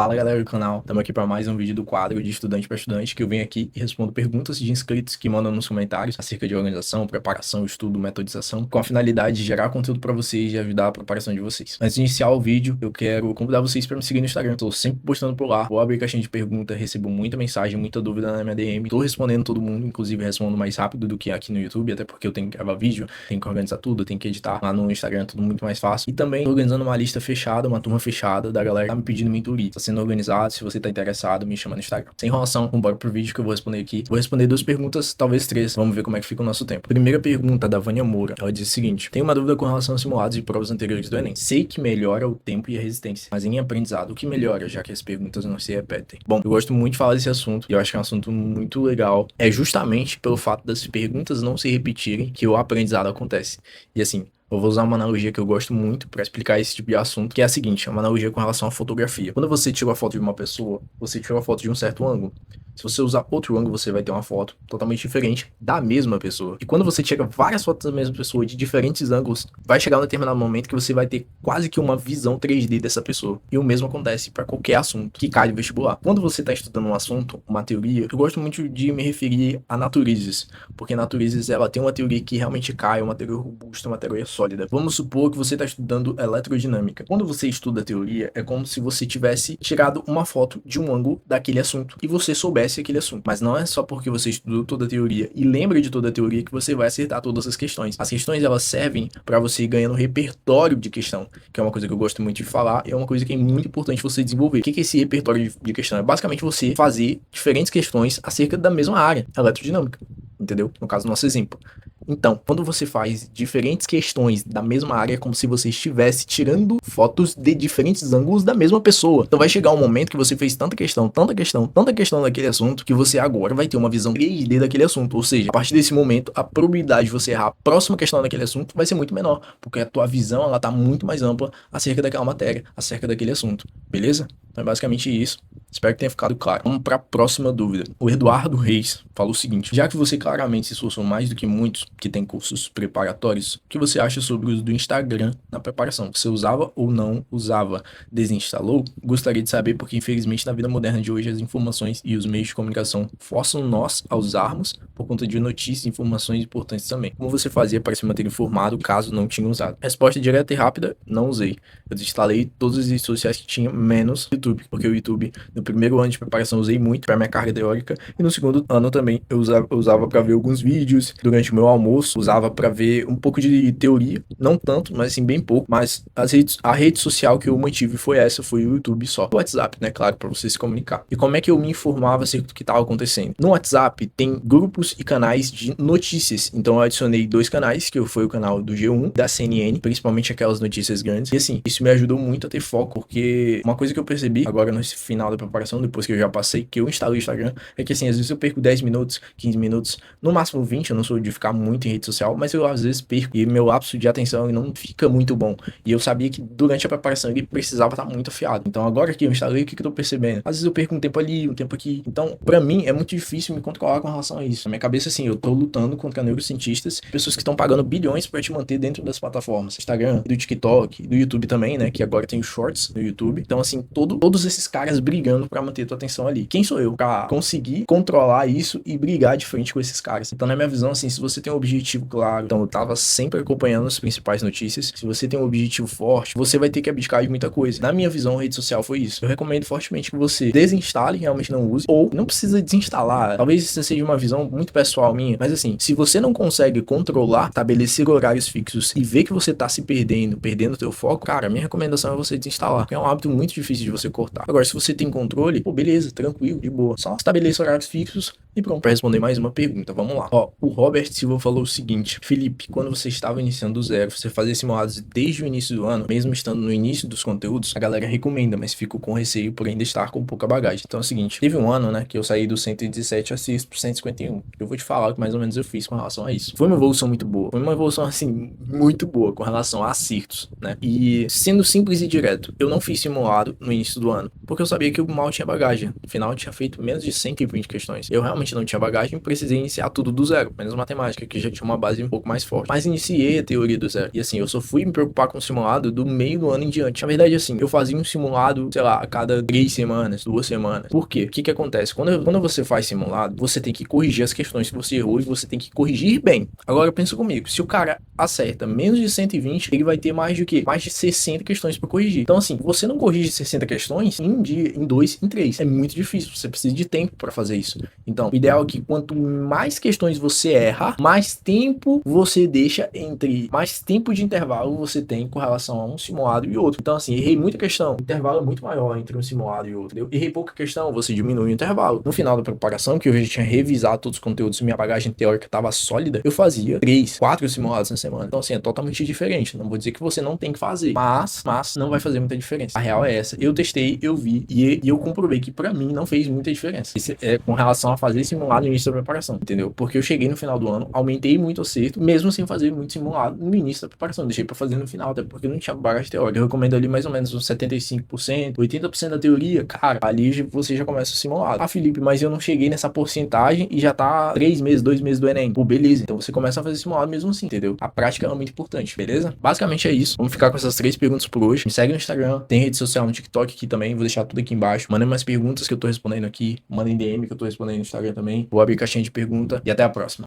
Fala galera do canal, estamos aqui para mais um vídeo do quadro de estudante para estudante, que eu venho aqui e respondo perguntas de inscritos que mandam nos comentários acerca de organização, preparação, estudo, metodização, com a finalidade de gerar conteúdo para vocês e ajudar a preparação de vocês. Antes de iniciar o vídeo, eu quero convidar vocês para me seguir no Instagram, estou sempre postando por lá, vou abrir caixinha de perguntas, recebo muita mensagem, muita dúvida na minha DM, estou respondendo todo mundo, inclusive respondo mais rápido do que aqui no YouTube, até porque eu tenho que gravar vídeo, tenho que organizar tudo, tenho que editar lá no Instagram, tudo muito mais fácil. E também tô organizando uma lista fechada, uma turma fechada da galera que tá me pedindo mentoria, tá sendo organizado. Se você tá interessado, me chama no Instagram. Sem enrolação, vambora pro vídeo que eu vou responder aqui. Vou responder 2 perguntas, talvez 3. Vamos ver como é que fica o nosso tempo. Primeira pergunta da Vânia Moura. Ela diz o seguinte: tenho uma dúvida com relação aos simulados de provas anteriores do Enem. Sei que melhora o tempo e a resistência, mas em aprendizado, o que melhora, já que as perguntas não se repetem? Bom, eu gosto muito de falar desse assunto e eu acho que é um assunto muito legal. É justamente pelo fato das perguntas não se repetirem que o aprendizado acontece. E assim, eu vou usar uma analogia que eu gosto muito para explicar esse tipo de assunto, que é a seguinte: é uma analogia com relação à fotografia. Quando você tira a foto de uma pessoa, você tira a foto de um certo ângulo. Se você usar outro ângulo, você vai ter uma foto totalmente diferente da mesma pessoa. E quando você tira várias fotos da mesma pessoa de diferentes ângulos, vai chegar um determinado momento que você vai ter quase que uma visão 3D dessa pessoa. E o mesmo acontece para qualquer assunto que cai no vestibular. Quando você está estudando um assunto, uma teoria, eu gosto muito de me referir a naturezas, porque naturezas ela tem uma teoria que realmente cai, uma teoria robusta, uma teoria sólida. Vamos supor que você está estudando eletrodinâmica. Quando você estuda a teoria, é como se você tivesse tirado uma foto de um ângulo daquele assunto e você soubesse aquele assunto. Mas não é só porque você estudou toda a teoria e lembra de toda a teoria que você vai acertar todas as questões. As questões elas servem para você ir ganhando repertório de questão, que é uma coisa que eu gosto muito de falar e é uma coisa que é muito importante você desenvolver. O que é esse repertório de questão? É basicamente você fazer diferentes questões acerca da mesma área, eletrodinâmica, entendeu? No caso, nosso exemplo. Então, quando você faz diferentes questões da mesma área, é como se você estivesse tirando fotos de diferentes ângulos da mesma pessoa. Então vai chegar um momento que você fez tanta questão, tanta questão, tanta questão daquele assunto, que você agora vai ter uma visão 3D daquele assunto. Ou seja, a partir desse momento, a probabilidade de você errar a próxima questão daquele assunto vai ser muito menor, porque a tua visão ela tá muito mais ampla acerca daquela matéria, acerca daquele assunto. Beleza? Então é basicamente isso. Espero que tenha ficado claro. Vamos para a próxima dúvida. O Eduardo Reis falou o seguinte: já que você claramente se esforçou mais do que muitos que têm cursos preparatórios, o que você acha sobre o uso do Instagram na preparação? Você usava ou não usava? Desinstalou? Gostaria de saber, porque infelizmente na vida moderna de hoje as informações e os meios de comunicação forçam nós a usarmos por conta de notícias e informações importantes também. Como você fazia para se manter informado caso não tinha usado? Resposta direta e rápida: não usei. Eu desinstalei todas as redes sociais que tinha, menos YouTube, porque o YouTube, no primeiro ano de preparação, eu usei muito para minha carga teórica, e no segundo ano também eu usava para ver alguns vídeos durante o meu almoço, usava para ver um pouco de teoria, não tanto, mas assim, bem pouco. Mas a rede social que eu mantive foi o YouTube só. O WhatsApp, né, claro, para você se comunicar. E como é que eu me informava acerca do que estava acontecendo? No WhatsApp tem grupos e canais de notícias, então eu adicionei 2 canais, que foi o canal do G1, da CNN, principalmente aquelas notícias grandes, e assim, isso me ajudou muito a ter foco, porque uma coisa que eu percebi agora nesse final da preparação, depois que eu já passei, que eu instalei o Instagram, é que assim, às vezes eu perco 10 minutos, 15 minutos, no máximo 20, eu não sou de ficar muito em rede social, mas eu às vezes perco, e meu lapso de atenção ele não fica muito bom, e eu sabia que durante a preparação ele precisava estar muito afiado. Então agora que eu instalei, o que eu tô percebendo? Às vezes eu perco um tempo ali, um tempo aqui, então pra mim é muito difícil me controlar com relação a isso. Na minha cabeça, assim, eu tô lutando contra neurocientistas, pessoas que estão pagando bilhões pra te manter dentro das plataformas, Instagram, do TikTok, do YouTube também, né, que agora tem os shorts no YouTube. Então assim, todos esses caras brigando pra manter tua atenção ali. Quem sou eu pra conseguir controlar isso e brigar de frente com esses caras? Então na minha visão, assim, se você tem um objetivo claro, então eu tava sempre acompanhando as principais notícias, se você tem um objetivo forte, você vai ter que abdicar de muita coisa. Na minha visão, a rede social foi isso. Eu recomendo fortemente que você desinstale, realmente não use, ou não precisa desinstalar. Talvez isso seja uma visão muito pessoal minha, mas assim, se você não consegue controlar, estabelecer horários fixos e ver que você tá se perdendo o teu foco, cara, a minha recomendação é você desinstalar, porque é um hábito muito difícil de você cortar. Agora, se você tem controle, pô, beleza, tranquilo, de boa. Só estabeleça horários fixos e pronto. Para responder mais uma pergunta, vamos lá. Ó, o Robert Silva falou o seguinte: Felipe, quando você estava iniciando do zero, você fazia simulados desde o início do ano, mesmo estando no início dos conteúdos, a galera recomenda, mas fico com receio por ainda estar com pouca bagagem. Então é o seguinte, teve um ano, né, que eu saí do 117 assists pro 151. Eu vou te falar o que mais ou menos eu fiz com relação a isso. Foi uma evolução muito boa. Foi uma evolução, assim, muito boa com relação a acertos, né? E sendo simples e direto, eu não fiz simulado no início do ano, porque eu sabia que eu mal tinha bagagem. No final, eu tinha feito menos de 120 questões. Eu realmente realmente não tinha bagagem, precisei iniciar tudo do zero, menos matemática, que já tinha uma base um pouco mais forte. Mas iniciei a teoria do zero. E assim, eu só fui me preocupar com o simulado do meio do ano em diante. Na verdade, assim, eu fazia um simulado, sei lá, a cada 3 semanas, 2 semanas. Por quê? O que que acontece? Quando você faz simulado, você tem que corrigir as questões que você errou e você tem que corrigir bem. Agora pensa comigo, se o cara acerta menos de 120, ele vai ter mais de o quê? Mais de 60 questões para corrigir. Então assim, você não corrige 60 questões em um dia, em 2, em 3. É muito difícil, você precisa de tempo para fazer isso. Então, o ideal é que quanto mais questões você erra, mais tempo você deixa mais tempo de intervalo você tem com relação a um simulado e outro. Então assim, errei muita questão, o intervalo é muito maior entre um simulado e outro. Eu errei pouca questão, você diminui o intervalo. No final da preparação, que eu já tinha revisado todos os conteúdos e minha bagagem teórica estava sólida, eu fazia 3, 4 simulados na semana. Então assim, é totalmente diferente. Não vou dizer que você não tem que fazer, mas não vai fazer muita diferença. A real é essa. Eu testei, eu vi e eu comprovei que pra mim não fez muita diferença. Isso é com relação a fazer simulado no início da preparação, entendeu? Porque eu cheguei no final do ano, aumentei muito o acerto, mesmo sem fazer muito simulado no início da preparação. Deixei pra fazer no final, até porque não tinha bagagem teórica. Eu recomendo ali mais ou menos uns 75%, 80% da teoria. Cara, ali você já começa o simulado. Ah, Felipe, mas eu não cheguei nessa porcentagem e já tá 3 meses, 2 meses do Enem. Pô, beleza. Então você começa a fazer simulado mesmo assim, entendeu? A prática é muito importante, beleza? Basicamente é isso. Vamos ficar com essas 3 perguntas por hoje. Me segue no Instagram, tem rede social no TikTok aqui também, vou deixar tudo aqui embaixo. Mandem mais perguntas que eu tô respondendo aqui, mandem DM que eu tô respondendo no Instagram também. Vou abrir caixinha de pergunta e até a próxima.